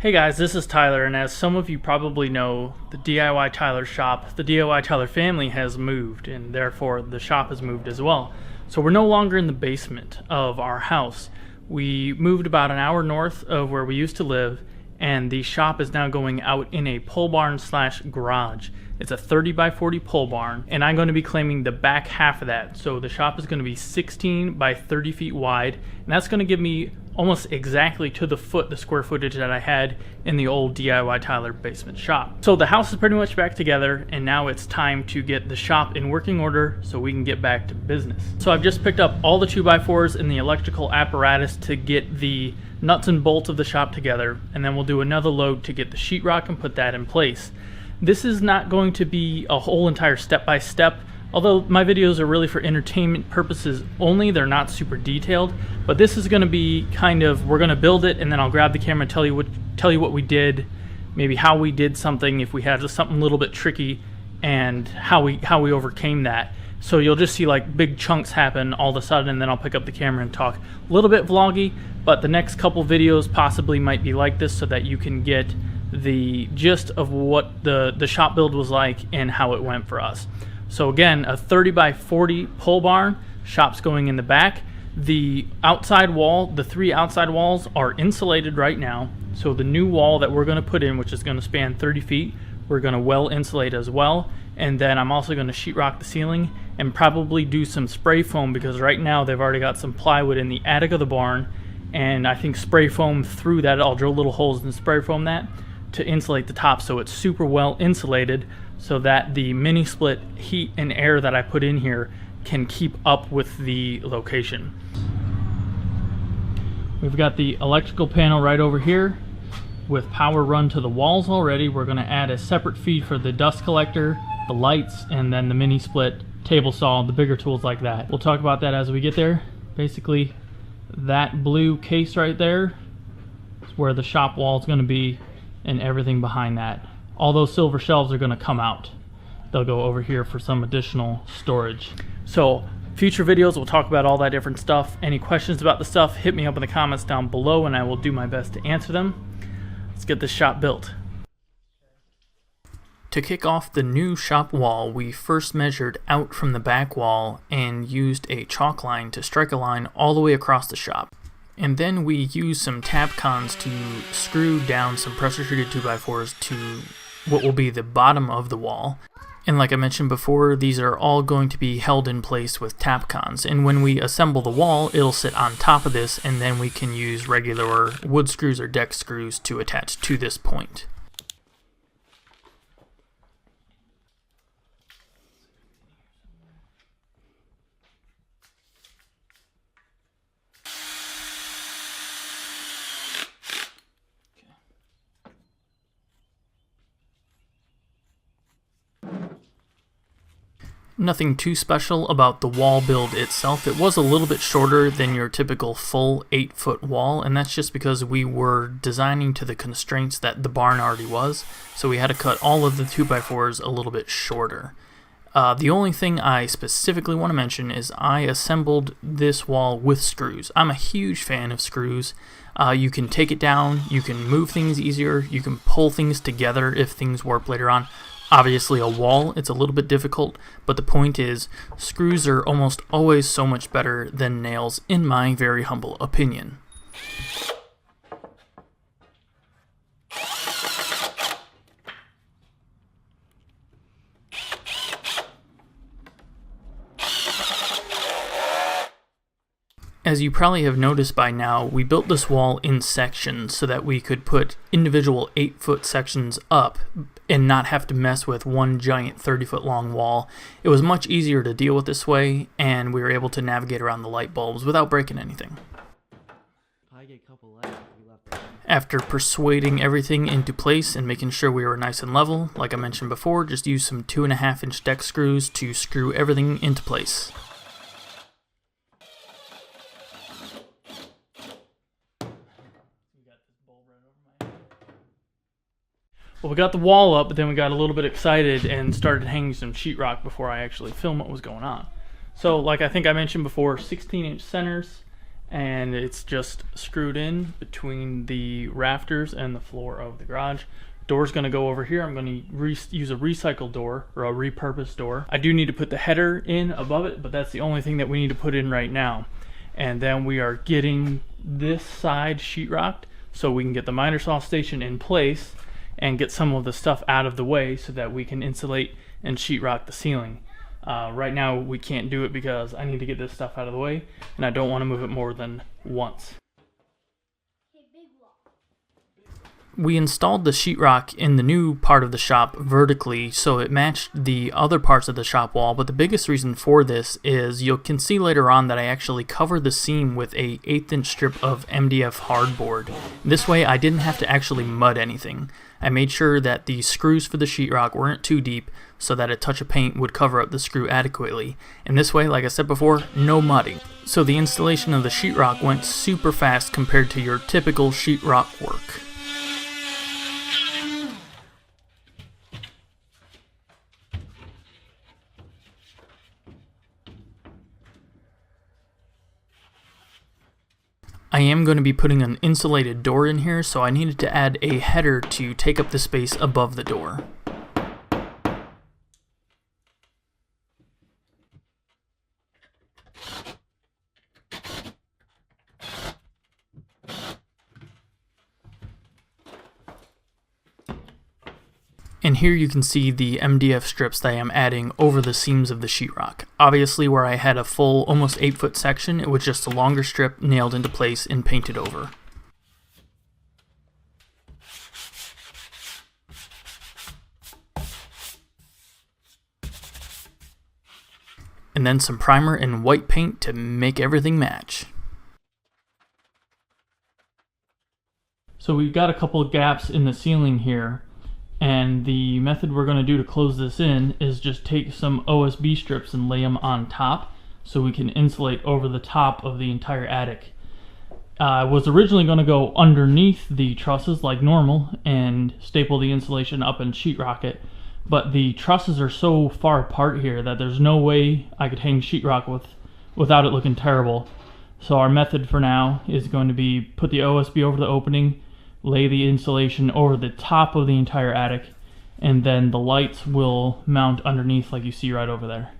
Hey guys, this is Tyler, and as some of you probably know, the DIYTyler Shop, the DIYTyler family has moved, and therefore the shop has moved as well. So we're no longer in the basement of our house. We moved about an hour north of where we used to live, and the shop is now going out in a pole barn slash garage. It's a 30 by 40 pole barn, and I'm going to be claiming the back half of that. So the shop is going to be 16 by 30 feet wide, and that's going to give me almost exactly to the foot the square footage that I had in the old DIYTyler basement shop. So the house is pretty much back together, and now it's time to get the shop in working order so we can get back to business. So I've just picked up all the 2x4s and the electrical apparatus to get the nuts and bolts of the shop together, and then we'll do another load to get the sheetrock and put that in place. This is not going to be a whole entire step-by-step. Although my videos are really for entertainment purposes only, they're not super detailed, but this is going to be kind of, we're going to build it and then I'll grab the camera and tell you what we did, maybe how we did something, if we had something a little bit tricky, and how we overcame that. So you'll just see like big chunks happen all of a sudden, and then I'll pick up the camera and talk a little bit vloggy, but the next couple videos possibly might be like this so that you can get the gist of what the shop build was like and how it went for us. So again, a 30 by 40 pole barn, shop's going in the back. The outside wall, the three outside walls are insulated right now. So the new wall that we're gonna put in, which is gonna span 30 feet, we're gonna well insulate as well. And then I'm also gonna sheetrock the ceiling and probably do some spray foam, because right now they've already got some plywood in the attic of the barn. And I think spray foam through that, I'll drill little holes and spray foam that to insulate the top so it's super well insulated, so that the mini split heat and air that I put in here can keep up with the location. We've got the electrical panel right over here with power run to the walls already. We're going to add a separate feed for the dust collector, the lights, and then the mini split, table saw, the bigger tools like that. We'll talk about that as we get there. Basically, that blue case right there is where the shop wall is going to be, and everything behind that. All those silver shelves are going to come out. They'll go over here for some additional storage. So future videos we'll talk about all that different stuff. Any questions about the stuff, hit me up in the comments down below and I will do my best to answer them. Let's get this shop built. To kick off the new shop wall, we first measured out from the back wall and used a chalk line to strike a line all the way across the shop. And then we used some Tapcons to screw down some pressure treated 2x4s to what will be the bottom of the wall. And like I mentioned before, these are all going to be held in place with Tapcons. And when we assemble the wall, it'll sit on top of this, and then we can use regular wood screws or deck screws to attach to this point. Nothing too special about the wall build itself. It was a little bit shorter than your typical full 8-foot wall, and that's just because we were designing to the constraints that the barn already was, so we had to cut all of the 2x4s a little bit shorter. The only thing I specifically want to mention is I assembled this wall with screws. I'm a huge fan of screws. You can take it down, you can move things easier, you can pull things together if things warp later on. Obviously a wall, it's a little bit difficult, but the point is, screws are almost always so much better than nails, in my very humble opinion. As you probably have noticed by now, we built this wall in sections so that we could put individual 8-foot sections up and not have to mess with one giant 30-foot long wall. It was much easier to deal with this way, and we were able to navigate around the light bulbs without breaking anything. After persuading everything into place and making sure we were nice and level, like I mentioned before, just use some 2.5-inch deck screws to screw everything into place. Well, we got the wall up, but then we got a little bit excited and started hanging some sheetrock before I actually filmed what was going on. So, like I think I mentioned before, 16-inch centers, and it's just screwed in between the rafters and the floor of the garage. Door's going to go over here. I'm going to use a recycled door, or a repurposed door. I do need to put the header in above it, but that's the only thing that we need to put in right now. And then we are getting this side sheetrocked so we can get the miter saw station in place and get some of the stuff out of the way so that we can insulate and sheetrock the ceiling. Right now we can't do it because I need to get this stuff out of the way, and I don't want to move it more than once. We installed the sheetrock in the new part of the shop vertically so it matched the other parts of the shop wall, but the biggest reason for this is you can see later on that I actually covered the seam with a 1/8 inch strip of MDF hardboard. This way I didn't have to actually mud anything. I made sure that the screws for the sheetrock weren't too deep so that a touch of paint would cover up the screw adequately. And this way, like I said before, no mudding. So the installation of the sheetrock went super fast compared to your typical sheetrock work. I am going to be putting an insulated door in here, so I needed to add a header to take up the space above the door. And here you can see the MDF strips that I am adding over the seams of the sheetrock. Obviously where I had a full almost 8-foot section, it was just a longer strip nailed into place and painted over. And then some primer and white paint to make everything match. So we've got a couple of gaps in the ceiling here. And the method we're going to do to close this in is just take some OSB strips and lay them on top so we can insulate over the top of the entire attic. I was originally going to go underneath the trusses like normal and staple the insulation up and sheetrock it, but the trusses are so far apart here that there's no way I could hang sheetrock without it looking terrible. So our method for now is going to be put the OSB over the opening, lay the insulation over the top of the entire attic, and then the lights will mount underneath like you see right over there.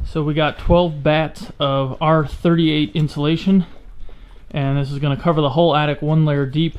So we got 12 bats of R38 insulation, and this is going to cover the whole attic 1 layer deep,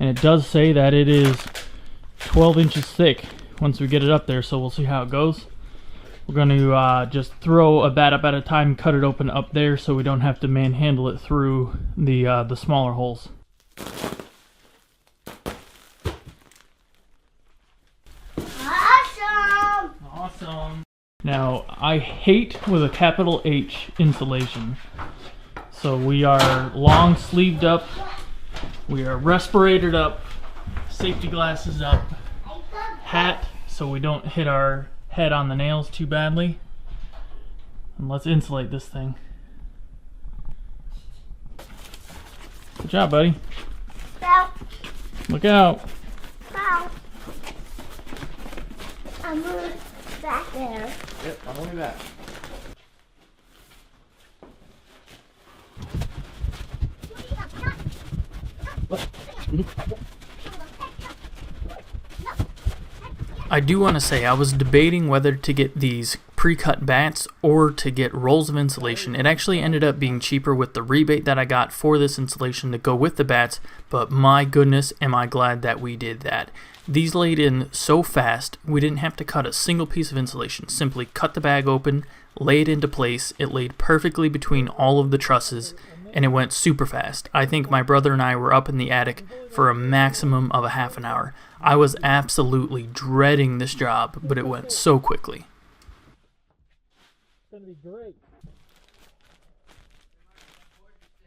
and it does say that it is 12 inches thick once we get it up there, so we'll see how it goes. We're going to just throw a bat up at a time, cut it open up there so we don't have to manhandle it through the smaller holes. Awesome! Now, I hate with a capital H insulation. So we are long sleeved up, we are respirated up, safety glasses up, hat so we don't hit our head on the nails too badly. And let's insulate this thing. Good job, buddy. Ow. Look out. Ow. I'm moving back there. Yep, I'm only back. I do want to say I was debating whether to get these pre-cut bats or to get rolls of insulation. It actually ended up being cheaper with the rebate that I got for this insulation to go with the bats, but my goodness am I glad that we did that. These laid in so fast, we didn't have to cut a single piece of insulation. Simply cut the bag open, lay it into place. It laid perfectly between all of the trusses, and it went super fast. I think my brother and I were up in the attic for a maximum of a half an hour. I was absolutely dreading this job, but it went so quickly. It's gonna be great.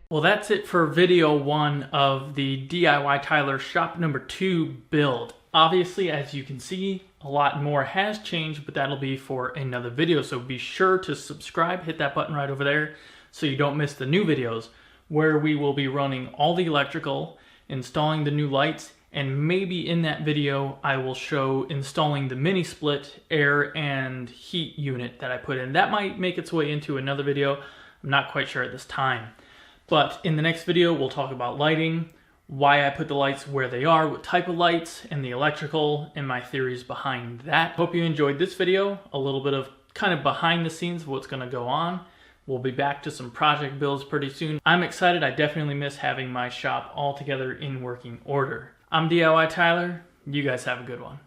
Well, that's it for video 1 of the DIYTyler Shop number 2 build. Obviously, as you can see, a lot more has changed, but that'll be for another video. So be sure to subscribe, hit that button right over there so you don't miss the new videos where we will be running all the electrical, installing the new lights, and maybe in that video I will show installing the mini split air and heat unit that I put in. That might make its way into another video. I'm not quite sure at this time. But in the next video, we'll talk about lighting, why I put the lights where they are, what type of lights, and the electrical, and my theories behind that. Hope you enjoyed this video, a little bit of kind of behind the scenes of what's gonna go on. We'll be back to some project builds pretty soon. I'm excited. I definitely miss having my shop all together in working order. I'm DIY Tyler. You guys have a good one.